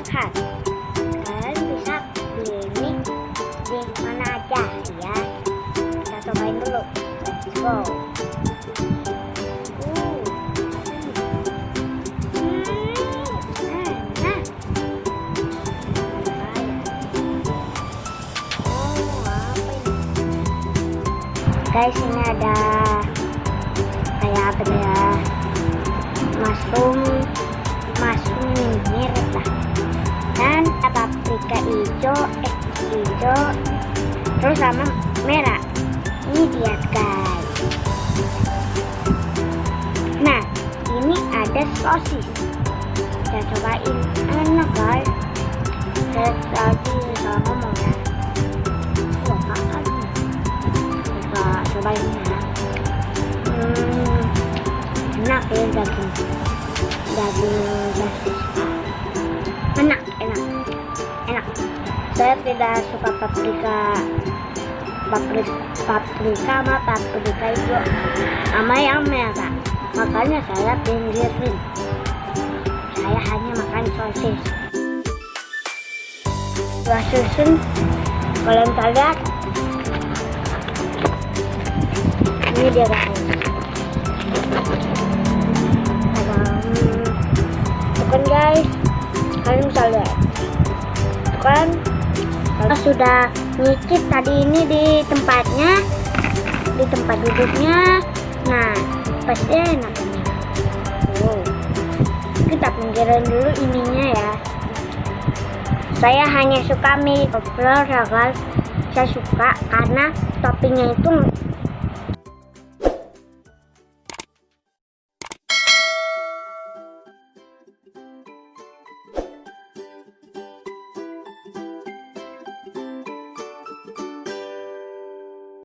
khas. Kalian bisa beli ini di mana aja ya. Kita cobain dulu. Let's go. Guys, ini ada kayak apa ya, mushroom mirip lah, dan paprika hijau, terus sama merah. Ini dia guys. Nah, ini ada sosis. Kita cobain, enak guys. Saya tadi salah ngomong ya. Cobain ya. Enak ya daging sosis. Enak. Saya tidak suka paprika itu sama yang merah, makanya saya pinggirin. Saya hanya makan sosis. Buah susun, kalian lihat. Ini dia guys. Bukan guys, kalian bisa lihat. Bukan, kalau sudah nyicip tadi ini di tempatnya, di tempat duduknya. Nah, pasti enak. Kita pinggirin dulu ininya ya. Saya hanya suka mie obrol ya guys. Saya suka karena toppingnya itu